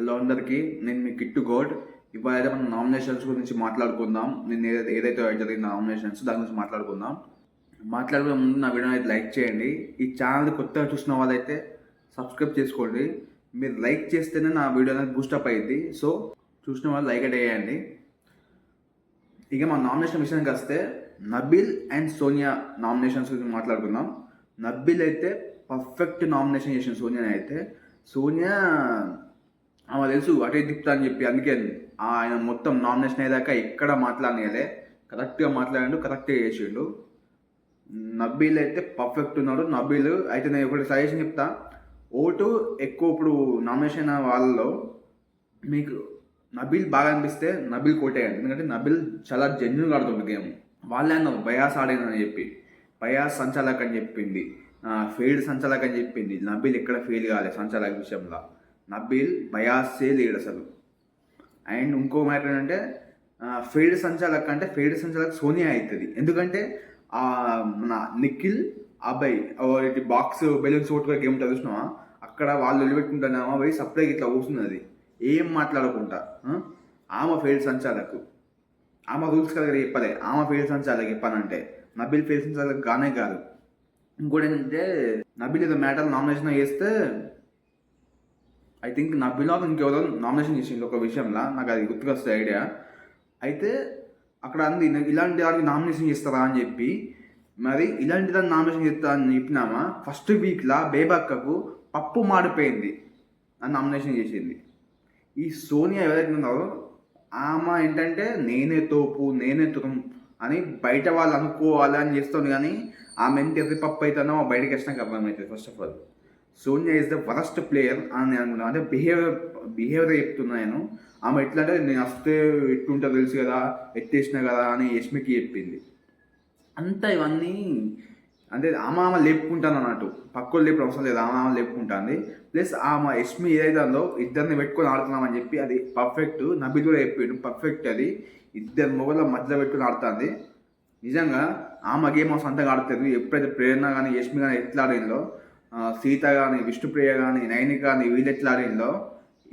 Hello అందరికీ, నేను మీ kit Goud. ఇవాళ అయితే మనం నామినేషన్స్ గురించి మాట్లాడుకుందాం. నేను ఏదైతే జరిగిన నామినేషన్స్ దాని గురించి మాట్లాడుకుందాం. మాట్లాడుకునే ముందు నా వీడియో అయితే లైక్ చేయండి. ఈ ఛానల్ కొత్తగా చూసిన వాళ్ళైతే సబ్స్క్రైబ్ చేసుకోండి. మీరు లైక్ చేస్తేనే నా వీడియో అనేది బూస్టప్ అయ్యింది. సో చూసిన వాళ్ళు లైక్ అయితే వేయండి. ఇక మా నామినేషన్ విషయానికి వస్తే నబీల్ అండ్ సోనియా నామినేషన్స్ గురించి మాట్లాడుకుందాం. నబీల్ అయితే పర్ఫెక్ట్ నామినేషన్ చేసిన సోనియాని అయితే. సోనియా ఆమె తెలుసు అటే తిప్పుతా అని చెప్పి, అందుకే ఆయన మొత్తం నామినేషన్ అయ్యేదాకా ఎక్కడ మాట్లాడలే. కరెక్ట్గా మాట్లాడాడు, కరెక్ట్గా చేసిండు. నబీల్ అయితే పర్ఫెక్ట్ ఉన్నాడు. నబీల్ అయితే నేను ఒకటి సజెషన్ చెప్తా. ఓటు ఎక్కువ ఇప్పుడు నామినేషన్ వాళ్ళలో మీకు నబీల్ బాగా అనిపిస్తే నబీల్ కొట్టేయండి. ఎందుకంటే నబీల్ చాలా జెన్యున్గా ఆడుతుంది గేమ్. వాళ్ళే అన్నారు బయాస్ ఆడినని చెప్పి, బయాస్ సంచాలక్ అని చెప్పింది, ఫెయిల్డ్ సంచాలక్ అని చెప్పింది. నబీల్ ఎక్కడ ఫెయిల్ కాలేదు సంచాలక్ విషయంలో. నబీల్ బయాసే లేడు అసలు. అండ్ ఇంకో మ్యాటర్ ఏంటంటే ఫెయిల్డ్ సంచాలక్ అంటే ఫెయిల్డ్ సంచాలక్ సోనియా అవుతుంది. ఎందుకంటే మన నిఖిల్ అబ్బాయి బాక్స్ బెలూన్స్ ఓటుగా గేమ్ చూసినావా, అక్కడ వాళ్ళు నిలబెట్టుకుంటున్నామా పోయి సప్లై ఇట్లా కూర్చున్నది ఏం మాట్లాడకుండా. ఆమె ఫెయిల్డ్ సంచాలకు, ఆమె రూల్స్ కలిగి చెప్పలే. ఆమె ఫెయిల్డ్ సంచాలకు చెప్పానంటే నబీల్ ఫెయిల్డ్ సంచాలకు గానే కాదు. ఇంకోటి ఏంటంటే నబీల్ ఏదో మ్యాటర్ నామినేషన్ చేస్తే ఐ థింక్ నబీల్ ఇంకెవరో నామినేషన్ చేసింది ఒక విషయంలో, నాకు అది గుర్తుకొస్తుంది ఐడియా. అయితే అక్కడ అంది ఇలాంటి దానికి నామినేషన్ చేస్తారా అని చెప్పి, మరి ఇలాంటి దాన్ని నామినేషన్ చేస్తా అని చెప్పినామా ఫస్ట్ వీక్లో బేబక్కకు పప్పు మాడిపోయింది అని నామినేషన్ చేసింది. ఈ సోనియా ఎవరైతే ఉన్నారో ఆమె ఏంటంటే నేనే తోపు నేనే తురం అని బయట వాళ్ళు అనుకోవాలి అని చేస్తుంది. కానీ ఆమె ఎంత ఎర్రిపప్పు అవుతుందో బయటకి వచ్చినాక అర్థమవుతుంది. First of all Sonia is the worst player అని నేను అనుకున్నాను. అంటే బిహేవియర్ చెప్తున్నా నేను. ఆమె ఎట్లా అంటే నేను వస్తే ఎట్లుంటో తెలుసు కదా, ఎత్తేసిన కదా అని యష్మికి చెప్పింది. అంతా ఇవన్నీ అంటే ఆమె లేపుకుంటాను అన్నట్టు, పక్కలు లేపు అవసరం లేదు, ఆమె లేపుకుంటుంది. ప్లస్ ఆమె యష్మి ఏదైతే ఉందో ఇద్దరిని పెట్టుకొని ఆడుతున్నామని చెప్పి అది పర్ఫెక్ట్. నబీల్ కూడా చెప్పిండు పర్ఫెక్ట్. అది ఇద్దరు మొగల మధ్యలో పెట్టుకుని ఆడుతుంది. నిజంగా ఆమె గేమ్ సొంతంగా ఆడుతుంది. ఎప్పుడైతే ప్రేరణ కానీ యష్మి కానీ ఎట్లా ఆడిందో, సీత కానీ విష్ణుప్రియ కానీ నైని కానీ వీళ్ళు ఎట్లా ఆడిందో,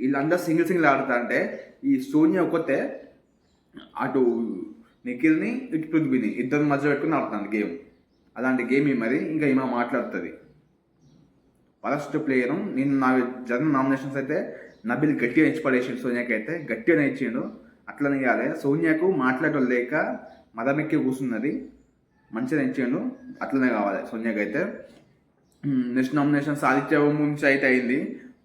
వీళ్ళందరూ సింగిల్ ఆడుతా అంటే ఈ సోనియా ఒక్కతే అటు నిఖిల్ని ఇటు పృథ్వీని ఇద్దరు మధ్య పెట్టుకుని ఆడుతుంది గేమ్. అలాంటి గేమ్ మరి ఇంకా ఈమె మాట్లాడుతుంది. First player. నేను నా జరిగిన నామినేషన్స్ అయితే నబీల్ గట్టిగా ఇచ్చి పడేసిండు. సోనియాకి అయితే గట్టిగా ఇచ్చిండు. అట్లనే ఇవ్వాలి. సోనియాకు మాట్లాడటం లేక మదమెక్కి కూర్చున్నది, మంచిగా ఇచ్చిండు. అట్లనే కావాలి సోనియాకి అయితే. నెక్స్ట్ నామినేషన్స్ ఆదిత్య ఓం నుంచి అయితే అయింది.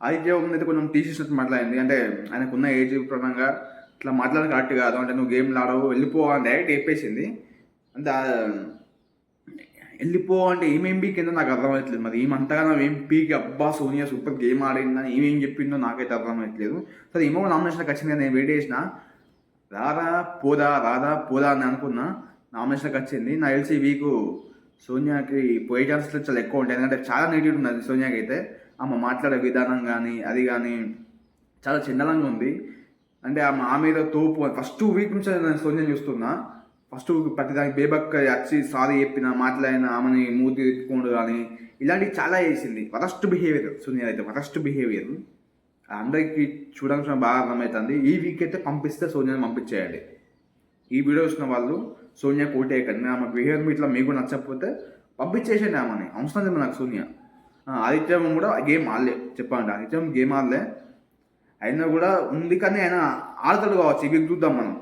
ఆదిత్య ఓం అయితే కొంచెం తీసేసినట్టు మాట్లాడింది. అంటే ఆయనకున్న ఏజ్ పరంగా ఇట్లా మాట్లాడడం కరెక్ట్ కాదు. అంటే నువ్వు గేమ్లు ఆడవు వెళ్ళిపో అని డైరెక్ట్ చెప్పేసింది. అంటే వెళ్ళిపో అంటే ఏమేం పీకిందో నాకు అర్థమవుతలేదు. మరి ఏమంతగా ఏం పీకి అబ్బా సోనియా సూపర్ గేమ్ ఆడిందని ఏమేం చెప్పిందో నాకైతే అర్థమవుతలేదు. సరే ఏమో నామినేషన్కి వచ్చింది, నేను వెయిట్ చేసిన రాదా పోదా అని అనుకున్నా. నామినేషన్కి వచ్చింది. నాకు తెలిసి వీకు సోనియాకి పోయే ఛాన్సెస్ చాలా ఎక్కువ ఉంటాయి. ఎందుకంటే చాలా నెగిటివ్ ఉన్నది సోనియాకి అయితే. ఆమె మాట్లాడే విధానం కానీ అది కానీ చాలా చిన్నలంగా ఉంది. అంటే ఆమె మీద తోపు. ఫస్ట్ వీక్ నుంచి నేను సోనియా చూస్తున్నా. ఫస్ట్ ప్రతిదానికి బేబక్క వచ్చి సారీ చెప్పిన మాట్లాడిన ఆమెని మూతి ఎత్తుకోండు కానీ ఇలాంటివి చాలా చేసింది. వరస్ట్ బిహేవియర్ సోనియా అయితే, వరస్ట్ బిహేవియర్. అందరికీ చూడాల్సిన బాగా అర్థమవుతుంది. ఈ వీక్ అయితే పంపిస్తే సోనియాని పంపించేయండి. ఈ వీడియో చూసిన వాళ్ళు సోనియా కోటేయకండి. ఆమె బిహేవియర్ ఇట్లా మీకు నచ్చకపోతే పంపించేసేయండి ఆమెని. అవసరం లేదు నాకు సోనియా. ఆదిత్యం కూడా గేమ్ ఆడలే చెప్పండి. ఆదిత్యం గేమ్ ఆడలే అయినా కూడా ఉంది, కానీ ఆయన ఆడతాడు కావచ్చు. ఈ వీక్ చూద్దాం మనం.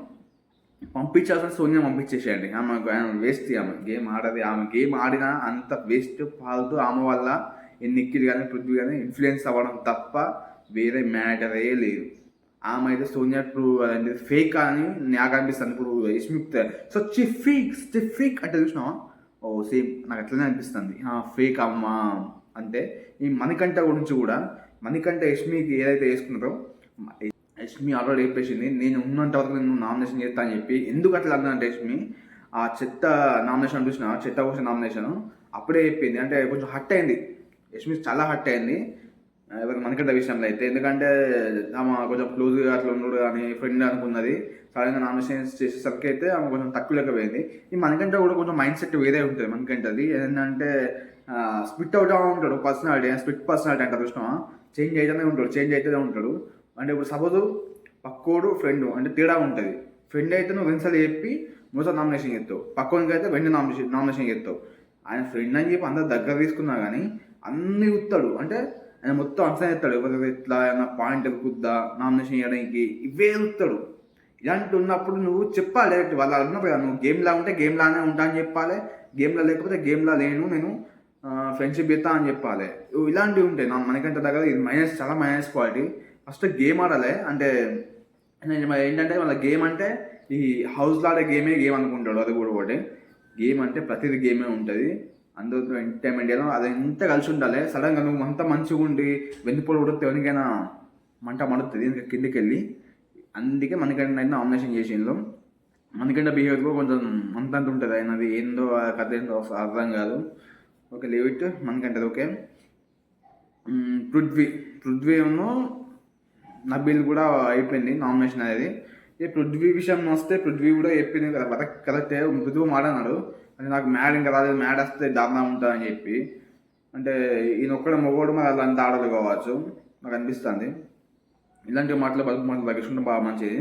పంపించాల్సిన సోనియా పంపించేసేయండి. ఆయన వేస్ట్. ఆమె గేమ్ ఆడది. ఆమె గేమ్ ఆడినా అంత వేస్ట్ ఫాల్తూ. ఆమె వల్ల నిఖిల్ కానీ పృథ్వీ కానీ ఇన్ఫ్లుయెన్స్ అవ్వడం తప్ప వేరే మ్యాటరే లేదు. ఆమె అయితే సోనియా ఇప్పుడు ఫేక్ అని నాకు అనిపిస్తుంది. ఇప్పుడు యష్మిక్ సో ఫేక్ అంటే చూసినావా, ఓ సేమ్ నాకు అట్లనే అనిపిస్తుంది. ఫేక్ అమ్మ అంటే ఈ మణికంఠ గురించి కూడా, మణికంఠ యష్మికి ఏదైతే వేసుకున్నారో యష్మి ఆల్రెడీ చెప్పేసింది నేను ఉన్నంత వరకు నేను నామినేషన్ చేస్తా అని చెప్పి. ఎందుకు అట్లా అర్థమంటే యష్మి ఆ చెత్త నామినేషన్ చూసిన చెత్త కోసం నామినేషన్ అప్పుడే చెప్పింది. అంటే కొంచెం హట్ అయింది యష్మి, చాలా హట్ అయింది ఎవరు మణికంఠ విషయంలో అయితే. ఎందుకంటే ఆమె కొంచెం క్లోజ్గా అట్లా ఉండడు కానీ ఫ్రెండ్ అనుకున్నది. సడన్గా నామినేషన్ చేసేసరికి అయితే ఆమె కొంచెం తక్కువ లేకపోయింది. ఈ మణికంఠ కూడా కొంచెం మైండ్ సెట్ వేరే ఉంటుంది మణికంఠది. ఏంటంటే స్ప్లిట్ అవుతా ఉంటాడు పర్సనాలిటీ, స్ప్లిట్ పర్సనాలిటీ అంటారు చూసినావా, చేంజ్ అవుతూనే ఉంటాడు. అంటే ఇప్పుడు సపోజ్ పక్కోడు ఫ్రెండ్ అంటే తేడా ఉంటుంది. ఫ్రెండ్ అయితే నువ్వు రెండుసార్లు చెప్పి మూడోసారి నామినేషన్ చేస్తావు, పక్కోనికి అయితే వెండి నామినేషన్ చేస్తావు. ఆయన ఫ్రెండ్ అని చెప్పి అందరు దగ్గర తీసుకున్నా కానీ అన్నీ ఇస్తాడు. అంటే ఆయన మొత్తం అంచనా ఎత్తాడు, ఎవరు ఎట్లా ఏమైనా పాయింట్ ఎక్కుద్దా నామినేషన్ చేయడానికి, ఇవే ఇస్తాడు. ఇలాంటి ఉన్నప్పుడు నువ్వు చెప్పాలి, వాళ్ళు అన్నప్పుడు నువ్వు గేమ్లా ఉంటే గేమ్లానే ఉంటా అని చెప్పాలి, గేమ్లో లేకపోతే గేమ్లా లేను నేను ఫ్రెండ్షిప్ చేస్తా అని చెప్పాలి. ఇలాంటివి ఉంటాయి మనకంటే దగ్గర. ఇది చాలా మైనస్ క్వాలిటీ. ఫస్ట్ గేమ్ ఆడాలి. అంటే ఏంటంటే వాళ్ళ గేమ్ అంటే ఈ హౌస్లో ఆడే గేమ్ అనుకుంటాడు. అది కూడా ఒకటి. గేమ్ అంటే ప్రతిదీ గేమే ఉంటుంది, అందరితో ఎంటర్టైన్మెంట్ చేయడం అది ఎంత కలిసి ఉండాలి. సడన్గా నువ్వు అంత మంచిగా ఉండి వెన్నుపోడు ఉడితే ఎవరికైనా మంట మడుతుంది ఇంకా కిందికి వెళ్ళి. అందుకే మనకంటే అయితే నామినేషన్ చేసిండ్రు. మనకంటే బిహేవియర్ కూడా కొంచెం అంతంత ఉంటుంది. అయినది ఏందో కథ ఏందో అర్థం కాదు. Okay, leave it. మనకంటే ఓకే. పృథ్వీను నబీల్ కూడా అయిపోయింది నామినేషన్ అనేది. ఈ పృథ్వీ విషయం వస్తే పృథ్వీ కూడా చెప్పింది కదా కరెక్టే. పృథ్వీ మాడన్నాడు అంటే నాకు మ్యాడ్ ఇంకా రాలేదు, మ్యాడ్ వస్తే దారుణంగా ఉంటుందని చెప్పి. అంటే ఈయన ఒక్కడ మొగోడు మరి అలా అంత ఆడదు కావచ్చు నాకు అనిపిస్తుంది. ఇలాంటి మాటలు బతుకు మాటలు తగ్గించుకుంటే బాగా మంచిది.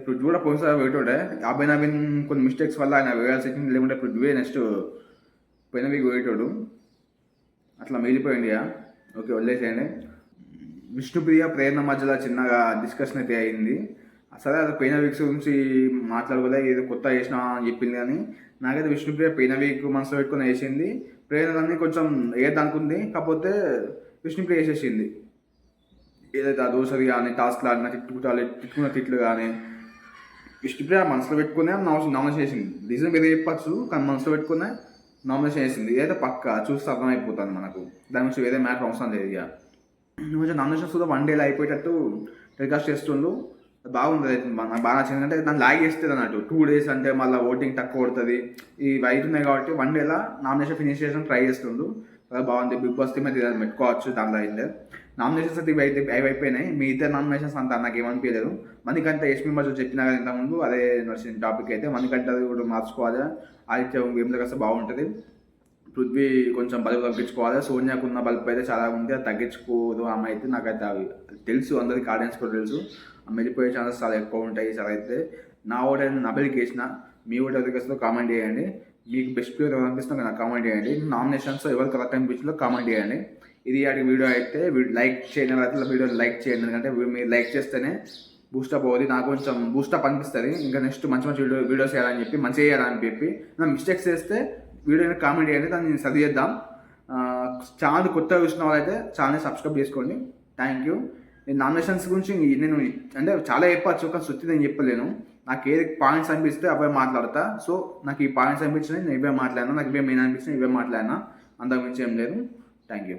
పృథ్వీ కూడా పోయినసారి వేయటోడే. నవీన్ కొన్ని మిస్టేక్స్ వల్ల ఆయన వేయాల్సి వచ్చింది, లేకుంటే పృథ్వీ నెక్స్ట్ పోయిన వీక్ వేయటోడు. అట్లా మిగిలిపోయింది. ఓకే, వదిలేసేయండి. విష్ణుప్రియ ప్రేరణ మధ్యలో చిన్నగా డిస్కషన్ అయితే అయింది. సరే అది పోయిన వీక్స్ గురించి మాట్లాడుకోలే, ఏదో కొత్త వేసినా అని చెప్పింది. కానీ నాకైతే విష్ణుప్రియ పోయిన వీక్ మనసులో పెట్టుకుని వేసింది. ప్రేరణని కొంచెం ఏదనుకుంది, కాకపోతే విష్ణుప్రియ వేసేసింది. ఏదైతే ఆ దోశది కానీ టాస్క్లు ఆడినా తిట్టుకున్న తిట్లు కానీ విష్ణుప్రియ మనసులో పెట్టుకునే నామినేషన్ చేసింది. రీజన్ వేరే చెప్పచ్చు, కానీ మనసులో పెట్టుకునే నామినేషన్ చేసింది. ఏదైతే పక్క చూస్తే అర్థమైపోతుంది మనకు. దాని గురించి వేరే మ్యాటర్ అవసరం లేదు. ఇక కొంచెం నామినేషన్స్ కూడా 1 డేలో అయిపోయేటట్టు టెలికాస్ట్ చేస్తుండ్రు. బాగుంటుంది. అయితే నాకు బాగా నచ్చింది. అంటే దాన్ని లాగ్ చేస్తుంది అన్నట్టు. 2 days అంటే మళ్ళీ ఓటింగ్ తక్కువ పడుతుంది. ఇవి అవుతున్నాయి కాబట్టి 1 డేలో నామినేషన్ ఫినిష్ చేయడం ట్రై చేస్తుండ్రు. అది బాగుంది. బిగ్ బాస్ టీమ్ అయితే పెట్టుకోవచ్చు. దాంట్లో అయితే నామినేషన్స్ అయితే అవి అయిపోయినాయి. మీ ఇద్దరు నామినేషన్స్ అంతా నాకు ఏమనిపించలేదు. మనకంటే ఎస్పీ మధ్య చెప్పినా కదా ఇంతకుముందు అదే నడిచిన టాపిక్ అయితే. మనకంటే అది కూడా మార్చుకోవాలి. ఆదిత్య గేమ్లో కాస్త బాగుంటుంది. పృథ్వీ కొంచెం బల్బు తగ్గించుకోవాలి. సోనియాకున్న బల్బు అయితే చాలా ఉంది, అది తగ్గించుకోదు ఆమె అయితే. నాకైతే అవి తెలుసు, అందరికి ఆడియన్స్ కూడా తెలుసు. వెళ్ళిపోయే ఛాన్సెస్ చాలా ఎక్కువ ఉంటాయి ఈసారి అయితే. నా ఓటు అయితే నబిల్కి వేసిన. మీ ఓటు ఎవరికి వస్తుందో కామెంట్ చేయండి. మీకు బెస్ట్ ప్లేయర్ ఎవరు అనిపిస్తుందో నాకు కామెంట్ చేయండి. నామినేషన్స్ ఎవరు కరెక్ట్ అనిపించిందో కామెంట్ చేయండి. ఇది వీడియో అయితే లైక్ చేయండి. అయితే వీడియో లైక్ చేయండి, ఎందుకంటే మీరు లైక్ చేస్తేనే బూస్టప్ అవుతుంది. నాకు కొంచెం బూస్టప్ అనిపిస్తుంది. ఇంకా నెక్స్ట్ మంచి మంచి వీడియోస్ చేయాలని చెప్పి, మంచిగా చేయాలని చెప్పి. నా మిస్టేక్స్ చేస్తే వీడియోని కామెంట్ చేయండి, దాన్ని సరి చేద్దాం. ఛానల్ కొత్తగా చూసిన వాళ్ళైతే ఛానల్ని సబ్స్క్రైబ్ చేసుకోండి. Thank you. నేను నామినేషన్స్ గురించి నేను అంటే చాలా చెప్పచ్చు, కానీ సుత్తి నేను చెప్పలేను. నాకు ఏది పాయింట్స్ అనిపిస్తే అవే మాట్లాడతా. సో నాకు ఈ పాయింట్స్ అనిపించినాయి, నేను ఇవే మాట్లాడినా. నాకు ఇవే మెయిన్ అనిపించినాయి, ఇవే మాట్లాడినా. అంతకు మించి ఏం లేదు. Thank you.